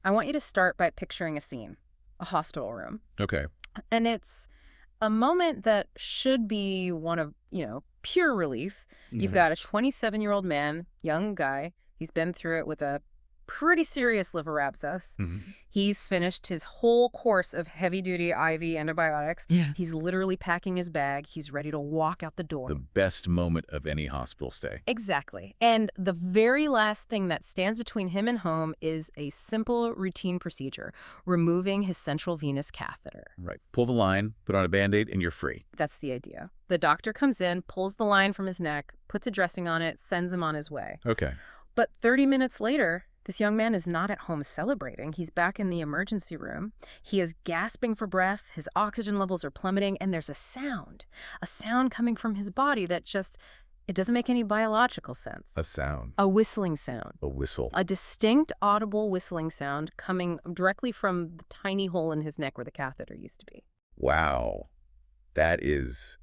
I want you to start by picturing a scene, a hospital room. Okay. And it's a moment that should be one of, pure relief. You've got a 27-year-old man, young guy. He's been through it with a pretty serious liver abscess. Mm-hmm. He's finished his whole course of heavy-duty IV antibiotics. Yeah. He's literally packing his bag. He's ready to walk out the door. The best moment of any hospital stay. Exactly. And the very last thing that stands between him and home is a simple routine procedure, removing his central venous catheter. Right. Pull the line, put on a Band-Aid, and you're free. That's the idea. The doctor comes in, pulls the line from his neck, puts a dressing on it, sends him on his way. Okay. But 30 minutes later, this young man is not at home celebrating. He's back in the emergency room. He is gasping for breath. His oxygen levels are plummeting, and there's a sound coming from his body that it doesn't make any biological sense. A sound. A whistling sound. A whistle. A distinct, audible whistling sound coming directly from the tiny hole in his neck where the catheter used to be. Wow. That's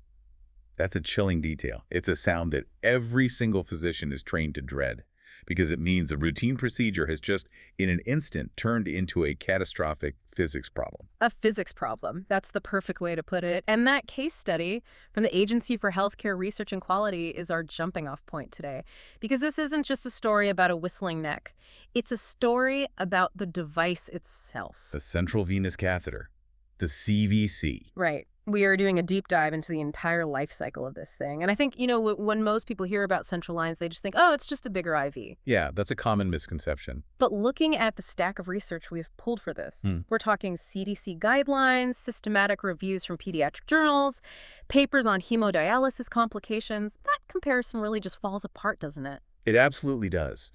a chilling detail. It's a sound that every single physician is trained to dread, because it means a routine procedure has just, in an instant, turned into a catastrophic physics problem. A physics problem. That's the perfect way to put it. And that case study from the Agency for Healthcare Research and Quality is our jumping-off point today. Because this isn't just a story about a whistling neck. It's a story about the device itself. The central venous catheter. The CVC. Right. We are doing a deep dive into the entire life cycle of this thing. And I think, when most people hear about central lines, they just think, oh, it's just a bigger IV. Yeah, that's a common misconception. But looking at the stack of research we've pulled for this, we're talking CDC guidelines, systematic reviews from pediatric journals, papers on hemodialysis complications. That comparison really just falls apart, doesn't it? It absolutely does.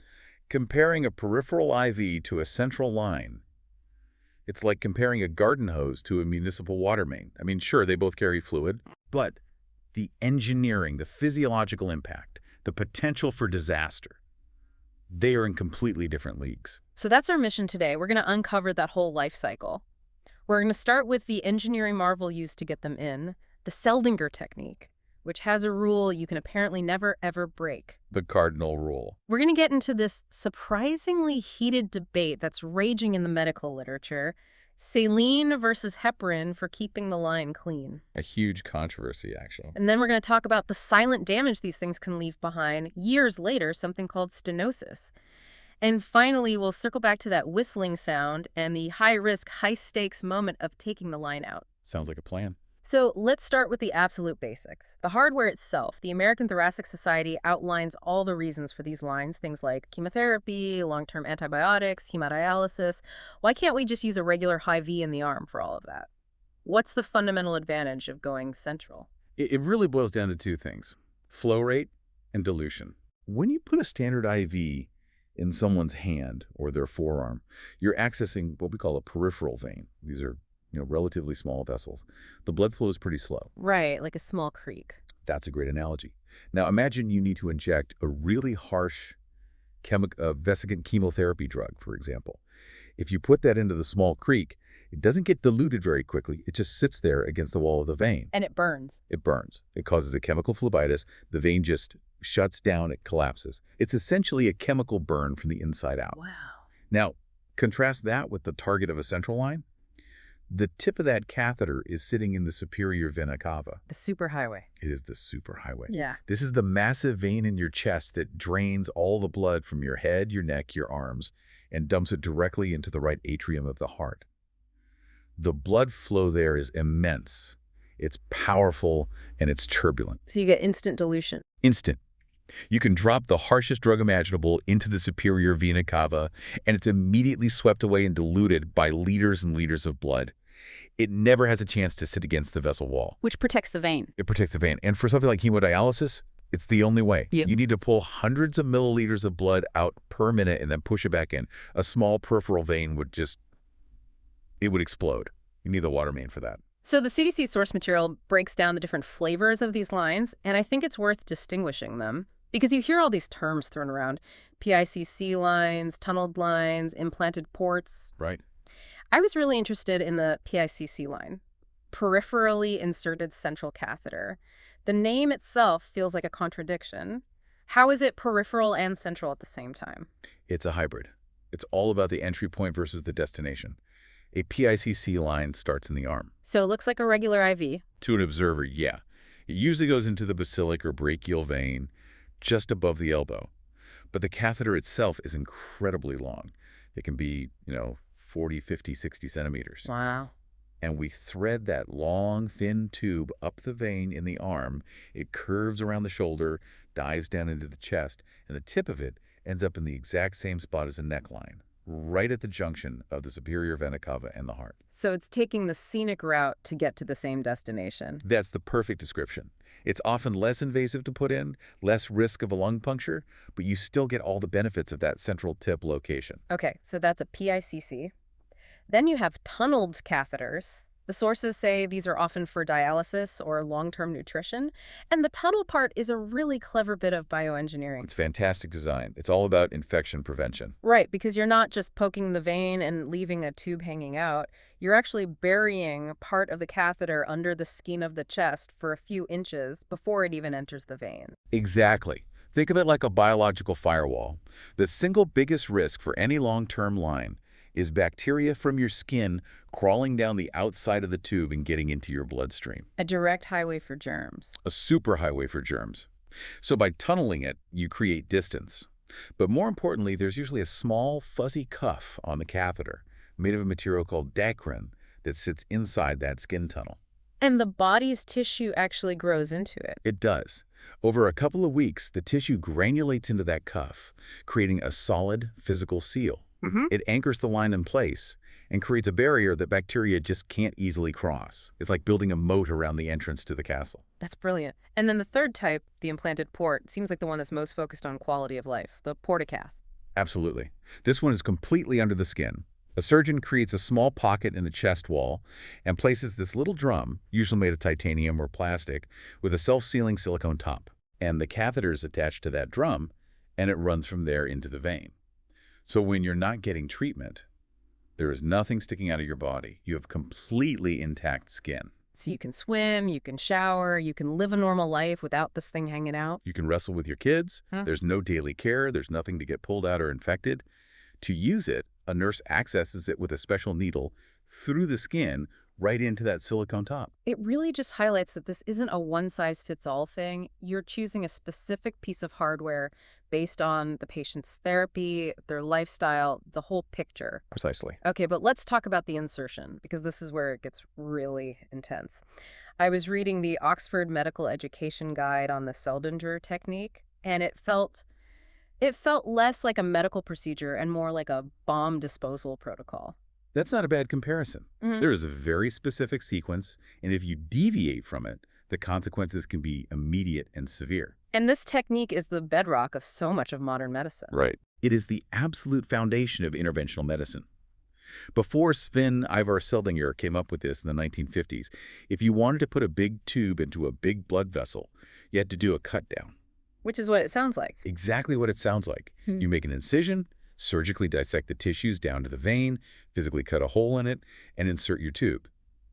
Comparing a peripheral IV to a central line, it's like comparing a garden hose to a municipal water main. I mean, sure, they both carry fluid, but the engineering, the physiological impact, the potential for disaster, they are in completely different leagues. So that's our mission today. We're going to uncover that whole life cycle. We're going to start with the engineering marvel used to get them in, the Seldinger technique, which has a rule you can apparently never, ever break. The cardinal rule. We're going to get into this surprisingly heated debate that's raging in the medical literature, saline versus heparin for keeping the line clean. A huge controversy, actually. And then we're going to talk about the silent damage these things can leave behind years later, something called stenosis. And finally, we'll circle back to that whistling sound and the high-risk, high-stakes moment of taking the line out. Sounds like a plan. So let's start with the absolute basics. The hardware itself. The American Thoracic Society outlines all the reasons for these lines, things like chemotherapy, long-term antibiotics, hemodialysis. Why can't we just use a regular high V in the arm for all of that? What's the fundamental advantage of going central? It really boils down to two things: flow rate and dilution. When you put a standard IV in someone's hand or their forearm, you're accessing what we call a peripheral vein. These are relatively small vessels. The blood flow is pretty slow. Right, like a small creek. That's a great analogy. Now imagine you need to inject a really harsh vesicant chemotherapy drug, for example. If you put that into the small creek, it doesn't get diluted very quickly. It just sits there against the wall of the vein. And it burns. It burns. It causes a chemical phlebitis. The vein just shuts down. It collapses. It's essentially a chemical burn from the inside out. Wow. Now, contrast that with the target of a central line. The tip of that catheter is sitting in the superior vena cava. The superhighway. It is the superhighway. Yeah. This is the massive vein in your chest that drains all the blood from your head, your neck, your arms, and dumps it directly into the right atrium of the heart. The blood flow there is immense. It's powerful, and it's turbulent. So you get instant dilution. Instant. You can drop the harshest drug imaginable into the superior vena cava, and it's immediately swept away and diluted by liters and liters of blood. It never has a chance to sit against the vessel wall. Which protects the vein. It protects the vein. And for something like hemodialysis, it's the only way. Yep. You need to pull hundreds of milliliters of blood out per minute and then push it back in. A small peripheral vein would explode. You need the water main for that. So the CDC source material breaks down the different flavors of these lines, and I think it's worth distinguishing them. Because you hear all these terms thrown around: PICC lines, tunneled lines, implanted ports. Right. I was really interested in the PICC line, peripherally inserted central catheter. The name itself feels like a contradiction. How is it peripheral and central at the same time? It's a hybrid. It's all about the entry point versus the destination. A PICC line starts in the arm. So it looks like a regular IV. To an observer, yeah. It usually goes into the basilic or brachial vein, just above the elbow. But the catheter itself is incredibly long. It can be, 40, 50, 60 centimeters. Wow. And we thread that long, thin tube up the vein in the arm. It curves around the shoulder, dives down into the chest, and the tip of it ends up in the exact same spot as the neckline, right at the junction of the superior vena cava and the heart. So it's taking the scenic route to get to the same destination. That's the perfect description. It's often less invasive to put in, less risk of a lung puncture, but you still get all the benefits of that central tip location. Okay, so that's a PICC. Then you have tunneled catheters. The sources say these are often for dialysis or long-term nutrition, and the tunnel part is a really clever bit of bioengineering. It's fantastic design. It's all about infection prevention. Right, because you're not just poking the vein and leaving a tube hanging out. You're actually burying part of the catheter under the skin of the chest for a few inches before it even enters the vein. Exactly. Think of it like a biological firewall. The single biggest risk for any long-term line is bacteria from your skin crawling down the outside of the tube and getting into your bloodstream. A direct highway for germs. A superhighway for germs. So by tunneling it, you create distance. But more importantly, there's usually a small, fuzzy cuff on the catheter made of a material called dacron that sits inside that skin tunnel. And the body's tissue actually grows into it. It does. Over a couple of weeks, the tissue granulates into that cuff, creating a solid physical seal. It anchors the line in place and creates a barrier that bacteria just can't easily cross. It's like building a moat around the entrance to the castle. That's brilliant. And then the third type, the implanted port, seems like the one that's most focused on quality of life, the portacath. Absolutely. This one is completely under the skin. A surgeon creates a small pocket in the chest wall and places this little drum, usually made of titanium or plastic, with a self-sealing silicone top. And the catheter is attached to that drum, and it runs from there into the vein. So when you're not getting treatment, there is nothing sticking out of your body. You have completely intact skin. So you can swim, you can shower, you can live a normal life without this thing hanging out. You can wrestle with your kids. There's no daily care. There's nothing to get pulled out or infected. To use it, a nurse accesses it with a special needle through the skin right into that silicone top. It really just highlights that this isn't a one-size-fits-all thing. You're choosing a specific piece of hardware based on the patient's therapy, their lifestyle, the whole picture. Precisely. Okay, but let's talk about the insertion, because this is where it gets really intense. I was reading the Oxford Medical Education Guide on the Seldinger technique, and it felt less like a medical procedure and more like a bomb disposal protocol. That's not a bad comparison. There is a very specific sequence, and if you deviate from it, the consequences can be immediate and severe. And this technique is the bedrock of so much of modern medicine. Right. It is the absolute foundation of interventional medicine. Before Sven Ivar Seldinger came up with this in the 1950s, if you wanted to put a big tube into a big blood vessel, you had to do a cut down. Which is what it sounds like. Exactly what it sounds like. You make an incision, surgically dissect the tissues down to the vein, physically cut a hole in it, and insert your tube.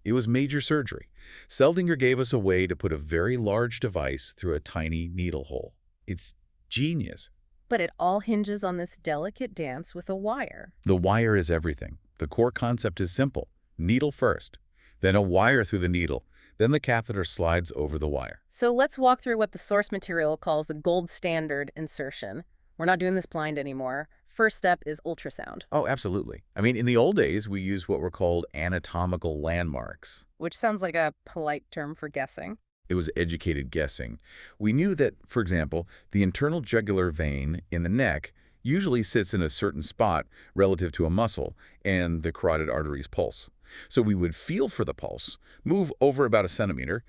It was major surgery. Seldinger gave us a way to put a very large device through a tiny needle hole. It's genius. But it all hinges on this delicate dance with a wire. The wire is everything. The core concept is simple. Needle first, then a wire through the needle, then the catheter slides over the wire. So let's walk through what the source material calls the gold standard insertion. We're not doing this blind anymore. First step is ultrasound. Oh, absolutely. I mean, in the old days, we used what were called anatomical landmarks. Which sounds like a polite term for guessing. It was educated guessing. We knew that, for example, the internal jugular vein in the neck usually sits in a certain spot relative to a muscle and the carotid artery's pulse. So we would feel for the pulse, move over about a centimeter,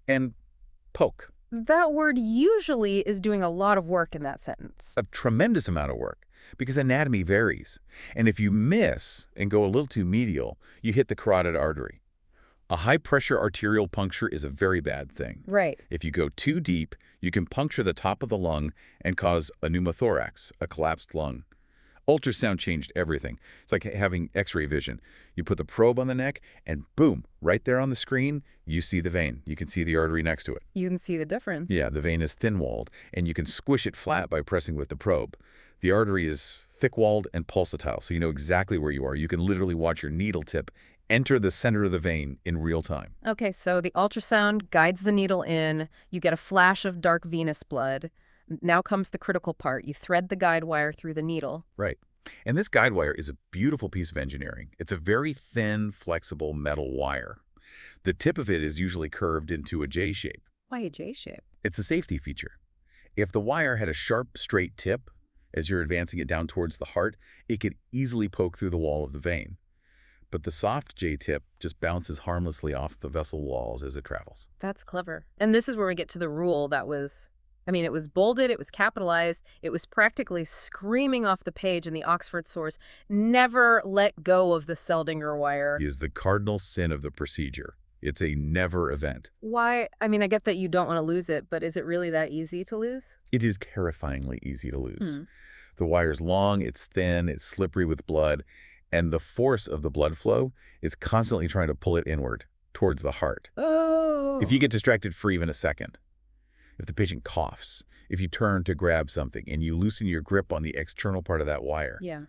and poke. That word usually is doing a lot of work in that sentence. A tremendous amount of work, because anatomy varies. And if you miss and go a little too medial, you hit the carotid artery. A high-pressure arterial puncture is a very bad thing. Right. If you go too deep, you can puncture the top of the lung and cause a pneumothorax, a collapsed lung. Ultrasound changed everything. It's like having X-ray vision. You put the probe on the neck, and boom, right there on the screen, you see the vein. You can see the artery next to it. You can see the difference. Yeah, the vein is thin-walled, and you can squish it flat by pressing with the probe. The artery is thick-walled and pulsatile, so you know exactly where you are. You can literally watch your needle tip enter the center of the vein in real time. Okay, so the ultrasound guides the needle in. You get a flash of dark venous blood. Now comes the critical part. You thread the guide wire through the needle. Right. And this guide wire is a beautiful piece of engineering. It's a very thin, flexible metal wire. The tip of it is usually curved into a J shape. Why a J shape? It's a safety feature. If the wire had a sharp, straight tip, as you're advancing it down towards the heart, it could easily poke through the wall of the vein. But the soft J-tip just bounces harmlessly off the vessel walls as it travels. That's clever. And this is where we get to the rule that was, it was bolded, it was capitalized, it was practically screaming off the page in the Oxford source, never let go of the Seldinger wire. It is the cardinal sin of the procedure. It's a never event. Why? I get that you don't want to lose it, but is it really that easy to lose? It is terrifyingly easy to lose. The wire's long, it's thin, it's slippery with blood, and the force of the blood flow is constantly trying to pull it inward, towards the heart. Oh. If you get distracted for even a second, if the patient coughs, if you turn to grab something and you loosen your grip on the external part of that wire, Yeah.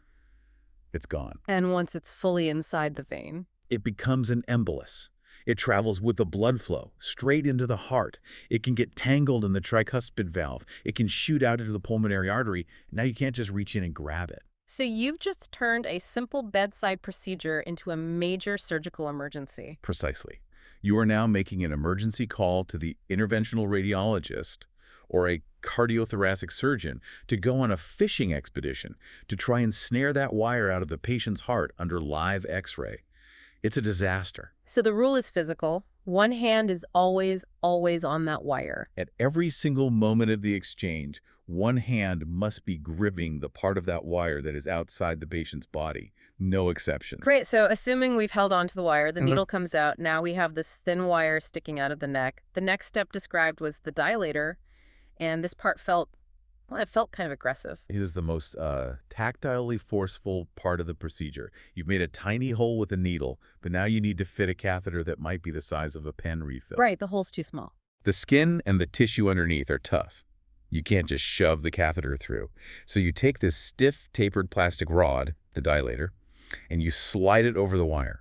it's gone. And once it's fully inside the vein? It becomes an embolus. It travels with the blood flow straight into the heart. It can get tangled in the tricuspid valve. It can shoot out into the pulmonary artery. Now you can't just reach in and grab it. So you've just turned a simple bedside procedure into a major surgical emergency. Precisely. You are now making an emergency call to the interventional radiologist or a cardiothoracic surgeon to go on a fishing expedition to try and snare that wire out of the patient's heart under live X-ray. It's a disaster. So the rule is physical. One hand is always, always on that wire. At every single moment of the exchange, one hand must be gripping the part of that wire that is outside the patient's body. No exceptions. Great. So assuming we've held on to the wire, the needle comes out. Now we have this thin wire sticking out of the neck. The next step described was the dilator, and this part felt kind of aggressive. It is the most tactilely forceful part of the procedure. You've made a tiny hole with a needle, but now you need to fit a catheter that might be the size of a pen refill. Right, the hole's too small. The skin and the tissue underneath are tough. You can't just shove the catheter through. So you take this stiff, tapered plastic rod, the dilator, and you slide it over the wire.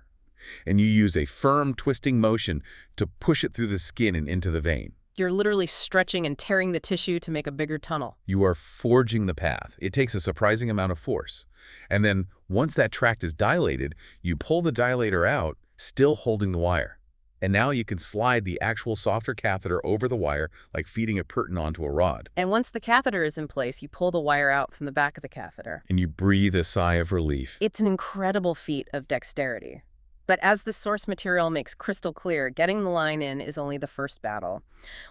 And you use a firm, twisting motion to push it through the skin and into the vein. You're literally stretching and tearing the tissue to make a bigger tunnel. You are forging the path. It takes a surprising amount of force. And then, once that tract is dilated, you pull the dilator out, still holding the wire. And now you can slide the actual softer catheter over the wire like feeding a curtain onto a rod. And once the catheter is in place, you pull the wire out from the back of the catheter. And you breathe a sigh of relief. It's an incredible feat of dexterity. But as the source material makes crystal clear, getting the line in is only the first battle.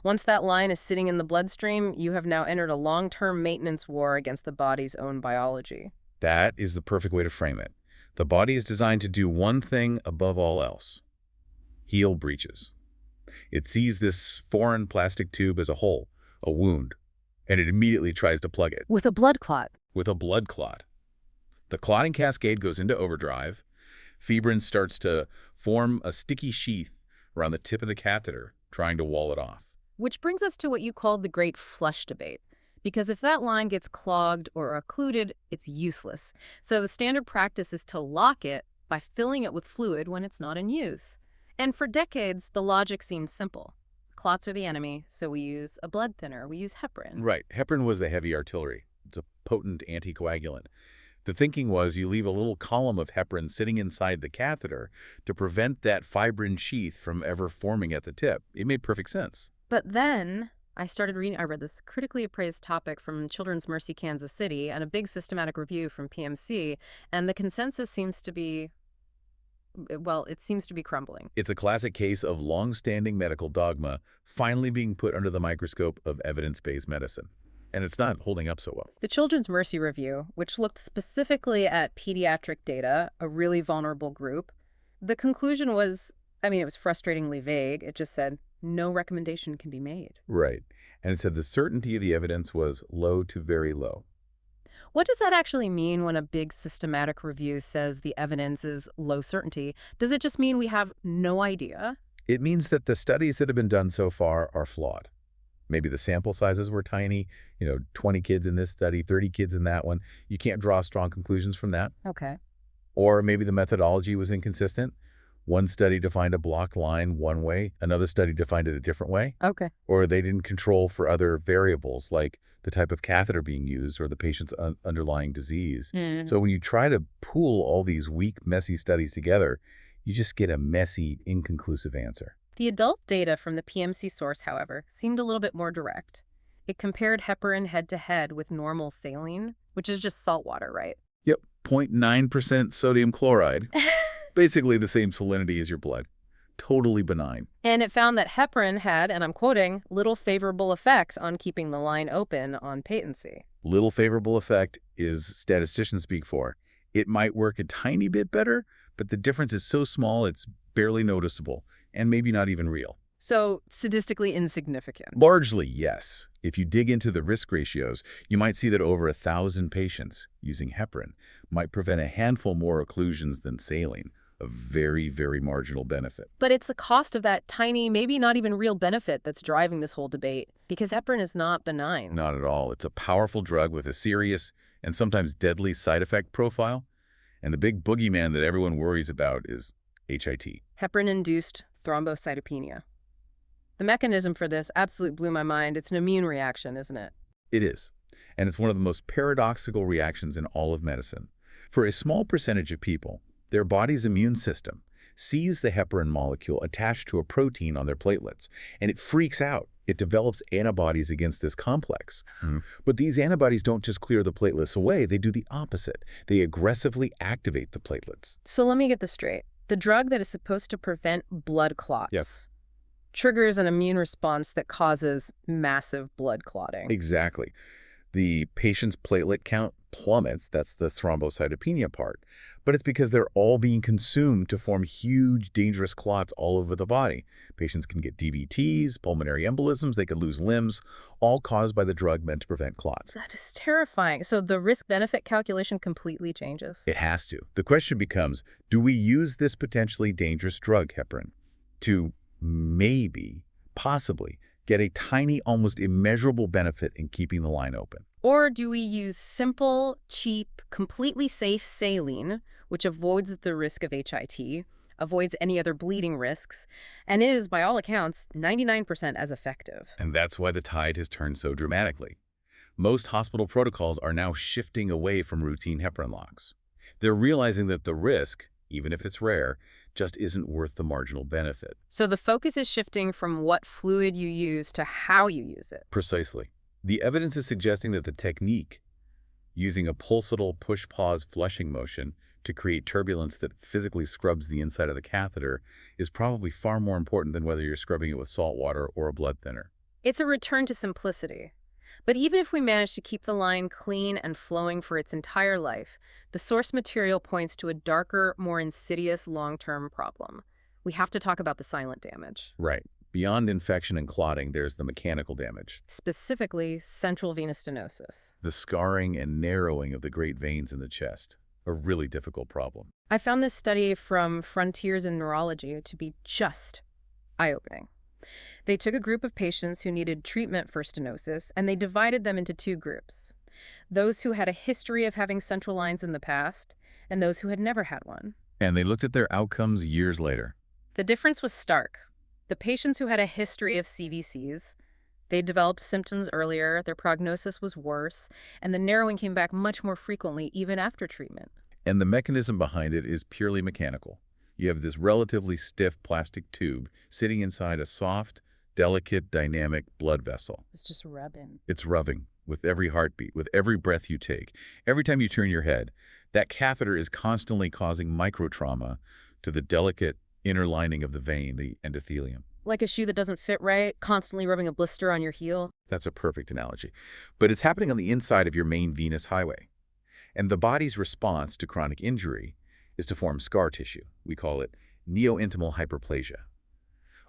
Once that line is sitting in the bloodstream, you have now entered a long-term maintenance war against the body's own biology. That is the perfect way to frame it. The body is designed to do one thing above all else: heal breaches. It sees this foreign plastic tube as a hole, a wound, and it immediately tries to plug it. With a blood clot. With a blood clot. The clotting cascade goes into overdrive. Fibrin starts to form a sticky sheath around the tip of the catheter, trying to wall it off. Which brings us to what you called the great flush debate. Because if that line gets clogged or occluded, it's useless. So the standard practice is to lock it by filling it with fluid when it's not in use. And for decades, the logic seemed simple. Clots are the enemy, so we use a blood thinner. We use heparin. Right. Heparin was the heavy artillery. It's a potent anticoagulant. The thinking was you leave a little column of heparin sitting inside the catheter to prevent that fibrin sheath from ever forming at the tip. It made perfect sense. But then I read this critically appraised topic from Children's Mercy Kansas City and a big systematic review from PMC, and the consensus seems to be, it seems to be crumbling. It's a classic case of long-standing medical dogma finally being put under the microscope of evidence-based medicine. And it's not holding up so well. The Children's Mercy Review, which looked specifically at pediatric data, a really vulnerable group, the conclusion was, it was frustratingly vague. It just said, no recommendation can be made. Right. And it said the certainty of the evidence was low to very low. What does that actually mean when a big systematic review says the evidence is low certainty? Does it just mean we have no idea? It means that the studies that have been done so far are flawed. Maybe the sample sizes were tiny, 20 kids in this study, 30 kids in that one. You can't draw strong conclusions from that. Okay. Or maybe the methodology was inconsistent. One study defined a blocked line one way, another study defined it a different way. Okay. Or they didn't control for other variables like the type of catheter being used or the patient's underlying disease. Mm. So when you try to pool all these weak, messy studies together, you just get a messy, inconclusive answer. The adult data from the PMC source, however, seemed a little bit more direct. It compared heparin head-to-head with normal saline, which is just salt water, right? Yep, 0.9% sodium chloride. Basically the same salinity as your blood. Totally benign. And it found that heparin had, and I'm quoting, little favorable effect on keeping the line open on patency. Little favorable effect is statisticians speak for. It might work a tiny bit better, but the difference is so small it's barely noticeable, and maybe not even real. So, statistically insignificant. Largely, yes. If you dig into the risk ratios, you might see that over 1,000 patients using heparin might prevent a handful more occlusions than saline, a very, very marginal benefit. But it's the cost of that tiny, maybe not even real benefit that's driving this whole debate, because heparin is not benign. Not at all. It's a powerful drug with a serious and sometimes deadly side effect profile, and the big boogeyman that everyone worries about is HIT. Heparin-induced thrombocytopenia. The mechanism for this absolutely blew my mind. It's an immune reaction, isn't it? It is, and it's one of the most paradoxical reactions in all of medicine. For a small percentage of people, their body's immune system sees the heparin molecule attached to a protein on their platelets, and it freaks out. It develops antibodies against this complex. But these antibodies don't just clear the platelets away, they do the opposite. They aggressively activate the platelets. So let me get this straight. The drug that is supposed to prevent blood clots Yes. triggers an immune response that causes massive blood clotting. Exactly. The patient's platelet count plummets, that's the thrombocytopenia part, but it's because they're all being consumed to form huge, dangerous clots all over the body. Patients can get DVTs, pulmonary embolisms, they could lose limbs, all caused by the drug meant to prevent clots. That is terrifying. So the risk-benefit calculation completely changes. It has to. The question becomes, do we use this potentially dangerous drug, heparin, to maybe, possibly, get a tiny, almost immeasurable benefit in keeping the line open? Or do we use simple, cheap, completely safe saline, which avoids the risk of HIT, avoids any other bleeding risks, and is, by all accounts, 99% as effective? And that's why the tide has turned so dramatically. Most hospital protocols are now shifting away from routine heparin locks. They're realizing that the risk, even if it's rare, just isn't worth the marginal benefit. So the focus is shifting from what fluid you use to how you use it. Precisely. The evidence is suggesting that the technique, using a pulsatile push-pause flushing motion to create turbulence that physically scrubs the inside of the catheter, is probably far more important than whether you're scrubbing it with salt water or a blood thinner. It's a return to simplicity. But even if we manage to keep the line clean and flowing for its entire life, the source material points to a darker, more insidious long-term problem. We have to talk about the silent damage. Right. Beyond infection and clotting, there's the mechanical damage. Specifically, central venous stenosis. The scarring and narrowing of the great veins in the chest. A really difficult problem. I found this study from Frontiers in Neurology to be just eye-opening. They took a group of patients who needed treatment for stenosis, and they divided them into two groups. Those who had a history of having central lines in the past, and those who had never had one. And they looked at their outcomes years later. The difference was stark. The patients who had a history of CVCs, they developed symptoms earlier, their prognosis was worse, and the narrowing came back much more frequently even after treatment. And the mechanism behind it is purely mechanical. You have this relatively stiff plastic tube sitting inside a soft, delicate, dynamic blood vessel. It's just rubbing. It's rubbing with every heartbeat, with every breath you take. Every time you turn your head, that catheter is constantly causing microtrauma to the delicate inner lining of the vein, the endothelium. Like a shoe that doesn't fit right, constantly rubbing a blister on your heel. That's a perfect analogy. But it's happening on the inside of your main venous highway. And the body's response to chronic injury is to form scar tissue. We call it neointimal hyperplasia.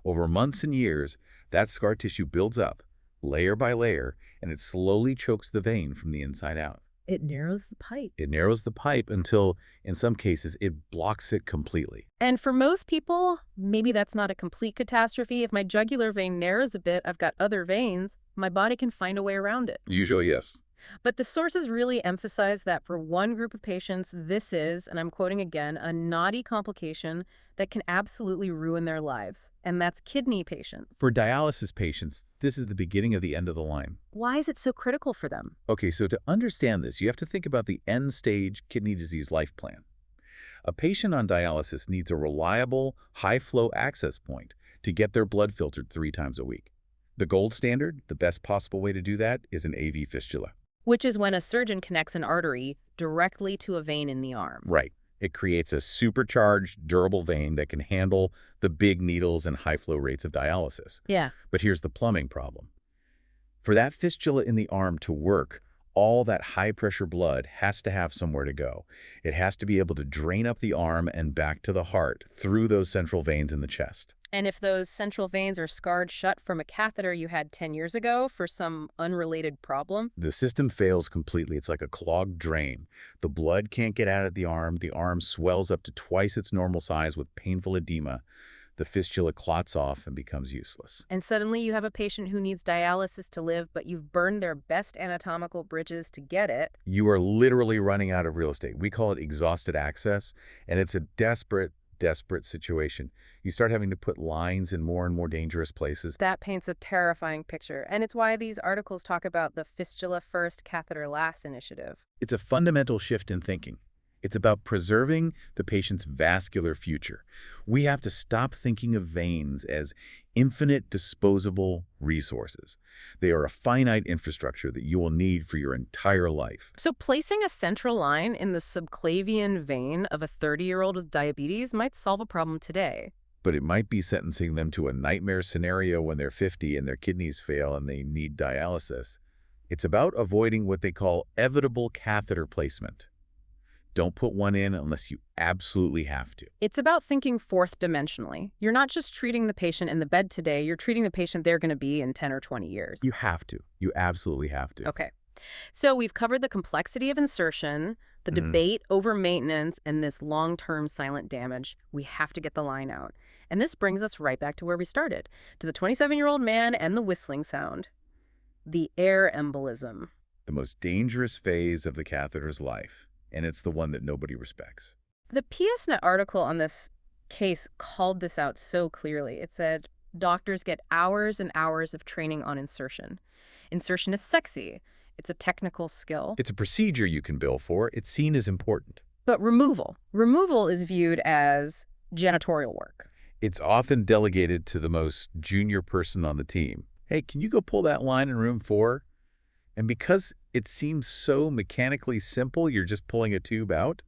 Over months and years, that scar tissue builds up, layer by layer, and it slowly chokes the vein from the inside out. It narrows the pipe. It narrows the pipe until, in some cases, it blocks it completely. And for most people, maybe that's not a complete catastrophe. If my jugular vein narrows a bit, I've got other veins, my body can find a way around it. Usually, yes. But the sources really emphasize that for one group of patients, this is, and I'm quoting again, a knotty complication that can absolutely ruin their lives. And that's kidney patients. For dialysis patients, this is the beginning of the end of the line. Why is it so critical for them? Okay, so to understand this, you have to think about the end-stage kidney disease life plan. A patient on dialysis needs a reliable, high-flow access point to get their blood filtered 3 times a week. The gold standard, the best possible way to do that, is an AV fistula. Which is when a surgeon connects an artery directly to a vein in the arm. Right. It creates a supercharged, durable vein that can handle the big needles and high flow rates of dialysis. Yeah. But here's the plumbing problem. For that fistula in the arm to work, all that high-pressure blood has to have somewhere to go. It has to be able to drain up the arm and back to the heart through those central veins in the chest. And if those central veins are scarred shut from a catheter you had 10 years ago for some unrelated problem, The system fails completely. It's like a clogged drain. The blood can't get out of the arm swells up to twice its normal size with painful edema. The fistula clots off and becomes useless. and suddenly you have a patient who needs dialysis to live, but you've burned their best anatomical bridges to get it. You are literally running out of real estate. We call it exhausted access, and it's a desperate situation. You start having to put lines in more and more dangerous places. That paints a terrifying picture, and it's why these articles talk about the fistula first, catheter last initiative. It's a fundamental shift in thinking. It's about preserving the patient's vascular future. We have to stop thinking of veins as infinite disposable resources. They are a finite infrastructure that you will need for your entire life. So placing a central line in the subclavian vein of a 30-year-old with diabetes might solve a problem today. But it might be sentencing them to a nightmare scenario when they're 50 and their kidneys fail and they need dialysis. It's about avoiding what they call evitable catheter placement. Don't put one in unless you absolutely have to. It's about thinking fourth dimensionally. You're not just treating the patient in the bed today, you're treating the patient they're going to be in 10 or 20 years. You have to. You absolutely have to. Okay. So we've covered the complexity of insertion, the debate over maintenance, and this long-term silent damage. We have to get the line out. And this brings us right back to where we started, to the 27-year-old man and the whistling sound. The air embolism. The most dangerous phase of the catheter's life. And it's the one that nobody respects. The PSNet article on this case called this out so clearly. It said, doctors get hours and hours of training on insertion. Insertion is sexy. It's a technical skill. It's a procedure you can bill for. It's seen as important. But removal is viewed as janitorial work. It's often delegated to the most junior person on the team. Hey, can you go pull that line in room 4? And because it seems so mechanically simple, you're just pulling a tube out,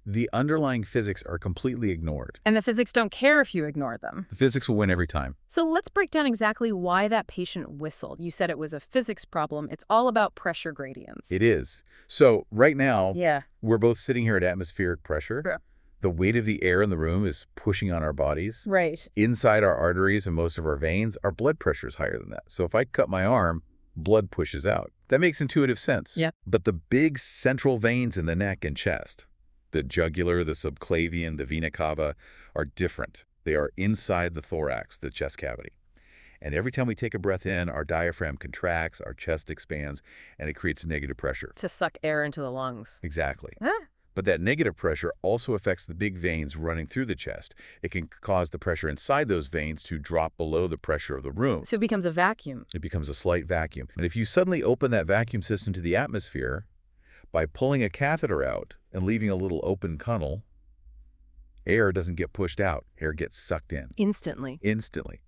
the underlying physics are completely ignored. And the physics don't care if you ignore them. The physics will win every time. So let's break down exactly why that patient whistled. You said it was a physics problem. It's all about pressure gradients. It is. So right now, Yeah. we're both sitting here at atmospheric pressure. Yeah. The weight of the air in the room is pushing on our bodies. Right. Inside our arteries and most of our veins, our blood pressure is higher than that. So if I cut my arm, blood pushes out. That makes intuitive sense. Yeah. But the big central veins in the neck and chest, the jugular, the subclavian, the vena cava, are different. They are inside the thorax, the chest cavity. And every time we take a breath in, our diaphragm contracts, our chest expands, and it creates negative pressure. To suck air into the lungs. Exactly. Huh? But that negative pressure also affects the big veins running through the chest. It can cause the pressure inside those veins to drop below the pressure of the room. So it becomes a vacuum. It becomes a slight vacuum. And if you suddenly open that vacuum system to the atmosphere, by pulling a catheter out and leaving a little open tunnel, air doesn't get pushed out. Air gets sucked in. Instantly. Instantly.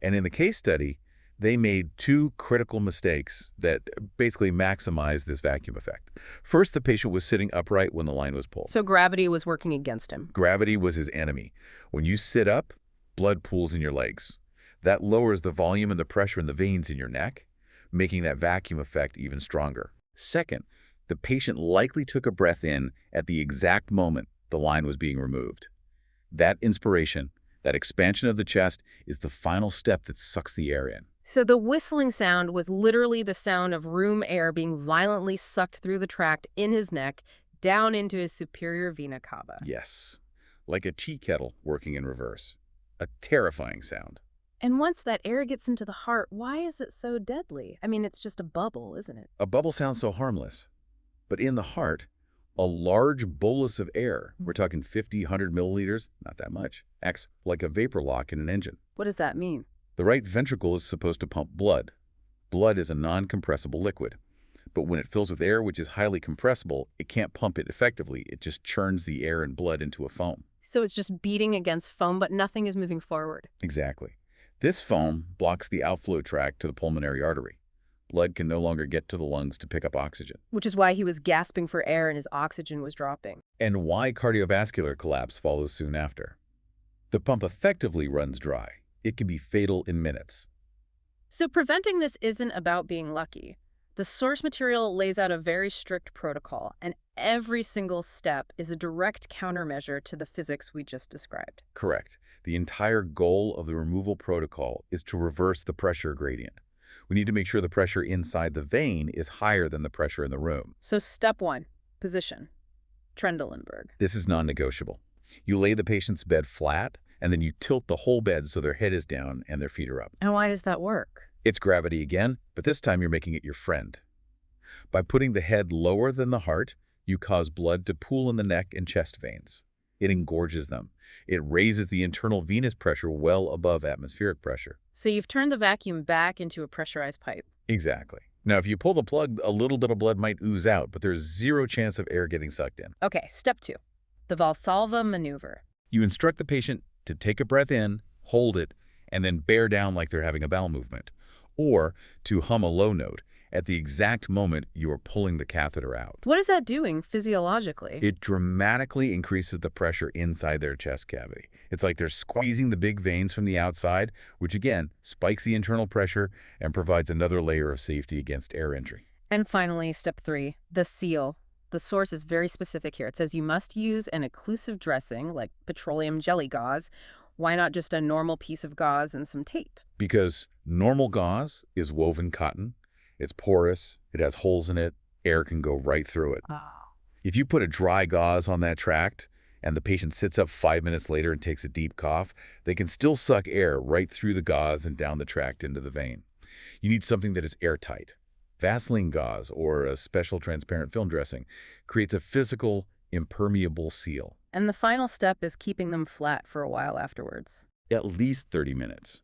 And in the case study, they made 2 critical mistakes that basically maximized this vacuum effect. First, the patient was sitting upright when the line was pulled. So gravity was working against him. Gravity was his enemy. When you sit up, blood pools in your legs. That lowers the volume and the pressure in the veins in your neck, making that vacuum effect even stronger. Second, the patient likely took a breath in at the exact moment the line was being removed. That inspiration, that expansion of the chest, is the final step that sucks the air in. So the whistling sound was literally the sound of room air being violently sucked through the tract in his neck, down into his superior vena cava. Yes, like a tea kettle working in reverse. A terrifying sound. And once that air gets into the heart, why is it so deadly? I mean, it's just a bubble, isn't it? A bubble sounds so harmless, but in the heart, a large bolus of air, we're talking 50, 100 milliliters, not that much, acts like a vapor lock in an engine. What does that mean? The right ventricle is supposed to pump blood. Blood is a non-compressible liquid. But when it fills with air, which is highly compressible, it can't pump it effectively. It just churns the air and blood into a foam. So it's just beating against foam, but nothing is moving forward. Exactly. This foam blocks the outflow tract to the pulmonary artery. Blood can no longer get to the lungs to pick up oxygen. Which is why he was gasping for air and his oxygen was dropping. And why cardiovascular collapse follows soon after. The pump effectively runs dry. It can be fatal in minutes. So preventing this isn't about being lucky. The source material lays out a very strict protocol, and every single step is a direct countermeasure to the physics we just described. Correct. The entire goal of the removal protocol is to reverse the pressure gradient. We need to make sure the pressure inside the vein is higher than the pressure in the room. So step 1, position. Trendelenburg. This is non-negotiable. You lay the patient's bed flat, and then you tilt the whole bed so their head is down and their feet are up. And why does that work? It's gravity again, but this time you're making it your friend. By putting the head lower than the heart, you cause blood to pool in the neck and chest veins. It engorges them. It raises the internal venous pressure well above atmospheric pressure. So you've turned the vacuum back into a pressurized pipe. Exactly. Now, if you pull the plug, a little bit of blood might ooze out, but there's zero chance of air getting sucked in. Okay, step 2, the Valsalva maneuver. You instruct the patient to take a breath in, hold it, and then bear down like they're having a bowel movement, or to hum a low note at the exact moment you are pulling the catheter out. What is that doing physiologically? It dramatically increases the pressure inside their chest cavity. It's like they're squeezing the big veins from the outside, which again spikes the internal pressure and provides another layer of safety against air entry. And finally, step 3, the seal. The source is very specific here. It says you must use an occlusive dressing like petroleum jelly gauze. Why not just a normal piece of gauze and some tape? Because normal gauze is woven cotton. It's porous, it has holes in it, air can go right through it. Oh. If you put a dry gauze on that tract and the patient sits up 5 minutes later and takes a deep cough, they can still suck air right through the gauze and down the tract into the vein. You need something that is airtight. Vaseline gauze or a special transparent film dressing creates a physical, impermeable seal. And the final step is keeping them flat for a while afterwards. At least 30 minutes.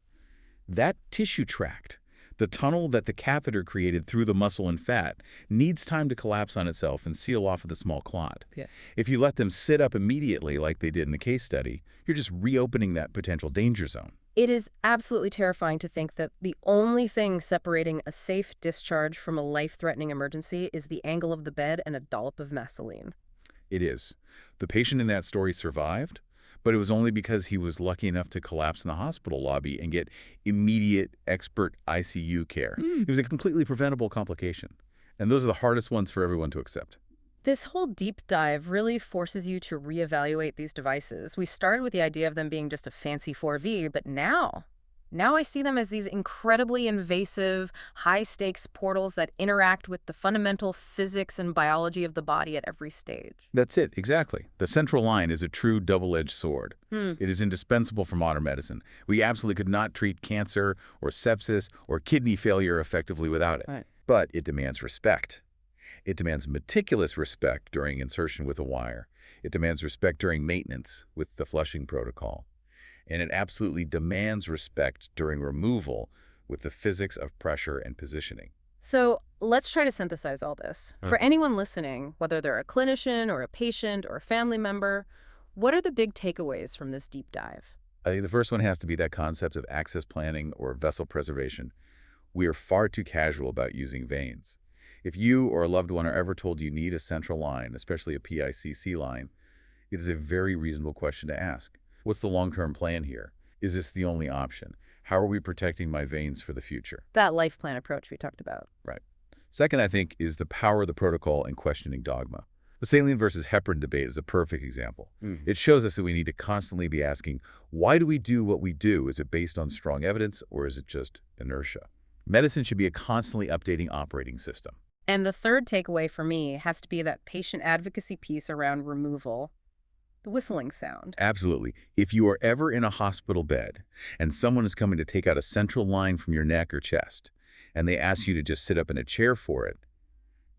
That tissue tract, the tunnel that the catheter created through the muscle and fat, needs time to collapse on itself and seal off with a small clot. Yeah. If you let them sit up immediately like they did in the case study, you're just reopening that potential danger zone. It is absolutely terrifying to think that the only thing separating a safe discharge from a life-threatening emergency is the angle of the bed and a dollop of Vaseline. It is. The patient in that story survived, but it was only because he was lucky enough to collapse in the hospital lobby and get immediate expert ICU care. It was a completely preventable complication. And those are the hardest ones for everyone to accept. This whole deep dive really forces you to reevaluate these devices. We started with the idea of them being just a fancy 4V, but now I see them as these incredibly invasive, high-stakes portals that interact with the fundamental physics and biology of the body at every stage. That's it, exactly. The central line is a true double-edged sword. It is indispensable for modern medicine. We absolutely could not treat cancer or sepsis or kidney failure effectively without it. Right. But it demands respect. It demands meticulous respect during insertion with a wire. It demands respect during maintenance with the flushing protocol. And it absolutely demands respect during removal with the physics of pressure and positioning. So let's try to synthesize all this. For anyone listening, whether they're a clinician or a patient or a family member, what are the big takeaways from this deep dive? I think the first one has to be that concept of access planning or vessel preservation. We are far too casual about using veins. If you or a loved one are ever told you need a central line, especially a PICC line, it is a very reasonable question to ask. What's the long-term plan here? Is this the only option? How are we protecting my veins for the future? That life plan approach we talked about. Right. Second, I think, is the power of the protocol and questioning dogma. The saline versus heparin debate is a perfect example. Mhm. It shows us that we need to constantly be asking, why do we do what we do? Is it based on strong evidence, or is it just inertia? Medicine should be a constantly updating operating system. And the third takeaway for me has to be that patient advocacy piece around removal, the whistling sound. Absolutely. If you are ever in a hospital bed and someone is coming to take out a central line from your neck or chest, and they ask you to just sit up in a chair for it,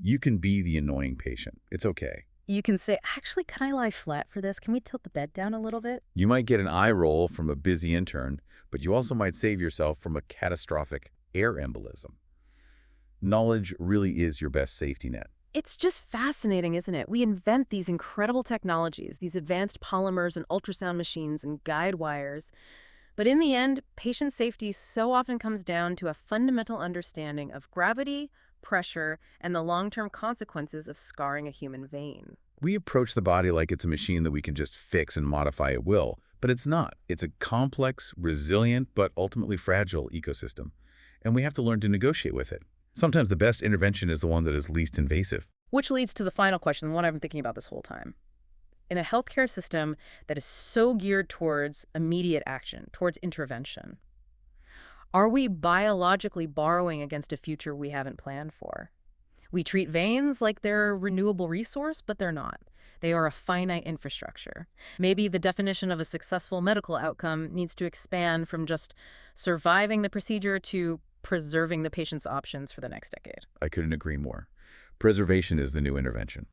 you can be the annoying patient. It's okay. You can say, actually, can I lie flat for this? Can we tilt the bed down a little bit? You might get an eye roll from a busy intern, but you also might save yourself from a catastrophic air embolism. Knowledge really is your best safety net. It's just fascinating, isn't it? We invent these incredible technologies, these advanced polymers and ultrasound machines and guide wires. But in the end, patient safety so often comes down to a fundamental understanding of gravity, pressure, and the long-term consequences of scarring a human vein. We approach the body like it's a machine that we can just fix and modify at will, but it's not. It's a complex, resilient, but ultimately fragile ecosystem, and we have to learn to negotiate with it. Sometimes the best intervention is the one that is least invasive. Which leads to the final question, the one I've been thinking about this whole time. In a healthcare system that is so geared towards immediate action, towards intervention, are we biologically borrowing against a future we haven't planned for? We treat veins like they're a renewable resource, but they're not. They are a finite infrastructure. Maybe the definition of a successful medical outcome needs to expand from just surviving the procedure to preserving the patient's options for the next decade. I couldn't agree more. Preservation is the new intervention.